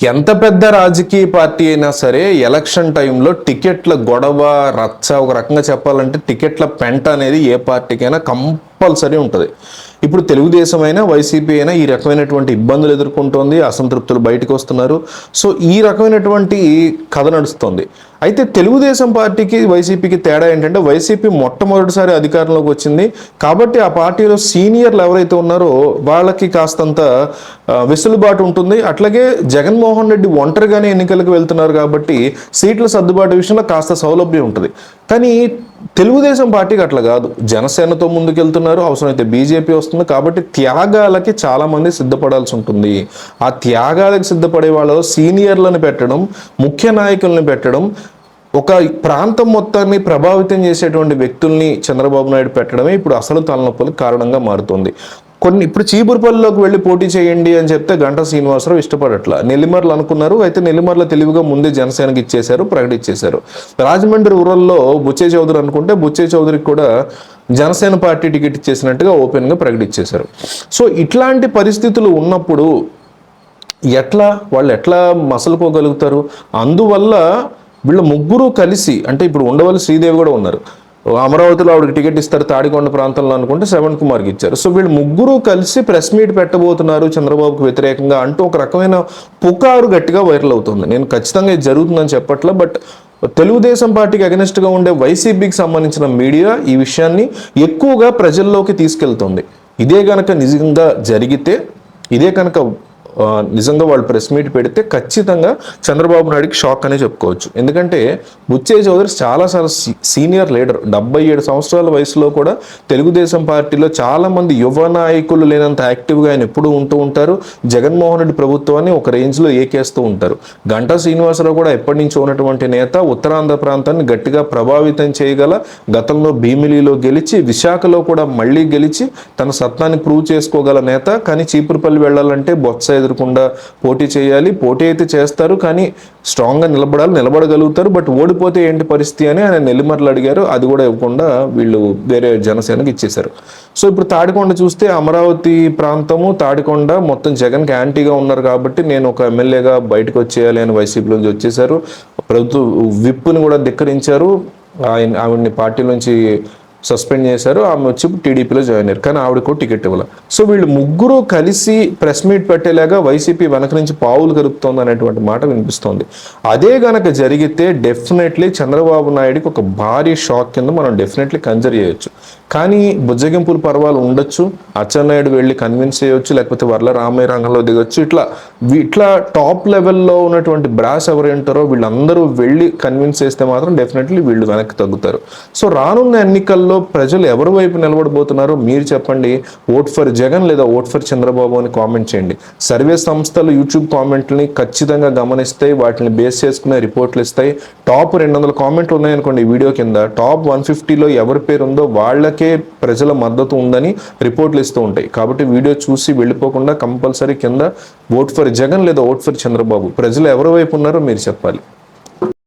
ఎంత పెద్ద రాజకీయ పార్టీ అయినా సరే ఎలక్షన్ టైంలో టికెట్ల గొడవ రచ్చ, ఒక రకంగా చెప్పాలంటే టికెట్ల పెంట అనేది ఏ పార్టీకైనా కంపల్సరీ ఉంటుంది. ఇప్పుడు తెలుగుదేశం అయినా వైసీపీ అయినా ఈ రకమైనటువంటి ఇబ్బందులు ఎదుర్కొంటోంది, అసంతృప్తులు బయటకు వస్తున్నారు. సో ఈ రకమైనటువంటి కథ నడుస్తుంది. అయితే తెలుగుదేశం పార్టీకి వైసీపీకి తేడా ఏంటంటే, వైసీపీ మొట్టమొదటిసారి అధికారంలోకి వచ్చింది కాబట్టి ఆ పార్టీలో సీనియర్లు ఎవరైతే ఉన్నారో వాళ్ళకి కాస్తంత వెసులుబాటు ఉంటుంది. అట్లాగే జగన్మోహన్ రెడ్డి ఒంటరిగానే ఎన్నికలకు వెళ్తున్నారు కాబట్టి సీట్ల సర్దుబాటు విషయంలో కాస్త సౌలభ్యం ఉంటుంది. కానీ తెలుగుదేశం పార్టీకి అట్లా కాదు. జనసేనతో ముందుకెళ్తున్నారు, అవసరమైతే బీజేపీ వస్తుంది. కాబట్టి త్యాగాలకి చాలా మంది సిద్ధపడాల్సి ఉంటుంది. ఆ త్యాగాలకు సిద్ధపడే వాళ్ళలో సీనియర్లను పెట్టడం, ముఖ్య నాయకులను పెట్టడం, ఒక ప్రాంతం మొత్తాన్ని ప్రభావితం చేసేటువంటి వ్యక్తుల్ని చంద్రబాబు నాయుడు పెట్టడమే ఇప్పుడు అసలు తలనొప్పులకు కారణంగా మారుతుంది. ఇప్పుడు చీపురుపల్లిలోకి వెళ్ళి పోటీ చేయండి అని చెప్తే గంటా శ్రీనివాసరావు ఇష్టపడట్లా. నెల్లిమర్లు అనుకున్నారు, అయితే నెల్లిమర్ల తెలివిగా ముందే జనసేనకి ఇచ్చేశారు, ప్రకటించేశారు. రాజమండ్రి రూరల్లో బుచ్చే చౌదరి అనుకుంటే బుచ్చే చౌదరికి కూడా జనసేన పార్టీ టికెట్ ఇచ్చేసినట్టుగా ఓపెన్గా ప్రకటించేశారు. సో ఇట్లాంటి పరిస్థితులు ఉన్నప్పుడు వాళ్ళు ఎట్లా మసలుకోగలుగుతారు? అందువల్ల వీళ్ళ ముగ్గురు కలిసి, అంటే ఇప్పుడు ఉండవల్లి శ్రీదేవి కూడా ఉన్నారు, అమరావతిలో ఆవిడకి టికెట్ ఇస్తారు తాడికొండ ప్రాంతంలో అనుకుంటే శ్రవణ్ కుమార్కి ఇచ్చారు. సో వీళ్ళు ముగ్గురు కలిసి ప్రెస్ మీట్ పెట్టబోతున్నారు చంద్రబాబుకు వ్యతిరేకంగా అంటూ ఒక రకమైన పుకారు గట్టిగా వైరల్ అవుతుంది. నేను ఖచ్చితంగా ఇది జరుగుతుందని చెప్పట్లా, బట్ తెలుగుదేశం పార్టీకి అగెనిస్ట్గా ఉండే వైసీపీకి సంబంధించిన మీడియా ఈ విషయాన్ని ఎక్కువగా ప్రజల్లోకి తీసుకెళ్తుంది. ఇదే కనుక నిజంగా జరిగితే, నిజంగా వాళ్ళు ప్రెస్ మీట్ పెడితే ఖచ్చితంగా చంద్రబాబు నాయుడికి షాక్ అనే చెప్పుకోవచ్చు. ఎందుకంటే బుచ్చే చౌదరి చాలా సీనియర్ లీడర్. 77 సంవత్సరాల వయసులో కూడా తెలుగుదేశం పార్టీలో చాలా మంది యువ నాయకులు లేనంత యాక్టివ్గా ఆయన ఎప్పుడూ ఉంటూ ఉంటారు. జగన్మోహన్ రెడ్డి ప్రభుత్వాన్ని ఒక రేంజ్లో ఏకేస్తూ ఉంటారు. గంటా శ్రీనివాసరావు కూడా ఎప్పటి నుంచో ఉన్నటువంటి నేత, ఉత్తరాంధ్ర ప్రాంతాన్ని గట్టిగా ప్రభావితం చేయగల, గతంలో భీమిలిలో గెలిచి విశాఖలో కూడా మళ్ళీ గెలిచి తన సత్తాన్ని ప్రూవ్ చేసుకోగల నేత. కానీ చీపురుపల్లి వెళ్ళాలంటే బొత్స ఎదురకుండా పోటీ చేయాలి. పోటీ అయితే చేస్తారు, కానీ స్ట్రాంగ్గా నిలబడగలుగుతారు. బట్ ఓడిపోతే ఏంటి పరిస్థితి అని ఆయన నెల్లిమర్లు అడిగారు. అది కూడా ఇవ్వకుండా వీళ్ళు వేరే జనసేనకి ఇచ్చేశారు. సో ఇప్పుడు తాడికొండ చూస్తే అమరావతి ప్రాంతము, తాడికొండ మొత్తం జగన్కి యాంటీగా ఉన్నారు కాబట్టి నేను ఒక ఎమ్మెల్యేగా బయటకు వచ్చేయాలి అని వైసీపీ నుంచి వచ్చేసారు. ప్రభుత్వ విప్పుని కూడా ధిక్కరించారు, ఆవిడ్ని పార్టీ నుంచి సస్పెండ్ చేశారు. ఆమె వచ్చి టీడీపీలో జాయిన్ అయ్యారు, కానీ ఆవిడ కూడా టికెట్ ఇవ్వాలి. సో వీళ్ళు ముగ్గురు కలిసి ప్రెస్ మీట్ పెట్టేలాగా వైసీపీ వెనక నుంచి పావులు కలుపుతోంది అనేటువంటి మాట వినిపిస్తోంది. అదే గనక జరిగితే డెఫినెట్లీ చంద్రబాబు నాయుడికి ఒక భారీ షాక్ కింద మనం డెఫినెట్లీ కన్సిడర్ చేయొచ్చు. కానీ బుజ్జగింపుల పర్వాలు ఉండొచ్చు, అచ్చెన్నాయుడు వెళ్ళి కన్విన్స్ చేయొచ్చు, లేకపోతే వర్ల రామయ్య రంగంలో దిగొచ్చు. ఇట్లా టాప్ లెవెల్లో ఉన్నటువంటి బ్రాస్ ఎవరేంటారో వీళ్ళందరూ వెళ్ళి కన్విన్స్ చేస్తే మాత్రం డెఫినెట్లీ వీళ్ళు వెనక్కి తగ్గుతారు. సో రానున్న ఎన్నికల్లో ప్రజలు ఎవరి వైపు నిలబడబోతున్నారో మీరు చెప్పండి. ఓట్ ఫర్ జగన్ లేదా ఓట్ ఫర్ చంద్రబాబు అని కామెంట్ చేయండి. సర్వే సంస్థలు యూట్యూబ్ కామెంట్లని ఖచ్చితంగా గమనిస్తాయి, వాటిని బేస్ చేసుకునే రిపోర్ట్లు ఇస్తాయి. టాప్ 200 కామెంట్లు ఉన్నాయనుకోండి ఈ వీడియో కింద, టాప్ 150లో ఎవరి పేరు ఉందో వాళ్ళకే ప్రజల మద్దతు ఉందని రిపోర్ట్లు ఇస్తూ ఉంటాయి. కాబట్టి వీడియో చూసి వెళ్ళిపోకుండా కంపల్సరీ కింద ఓట్ ఫర్ జగన్ లేదా ఓట్ ఫర్ చంద్రబాబు, ప్రజలు ఎవరి వైపు ఉన్నారో మీరు చెప్పాలి.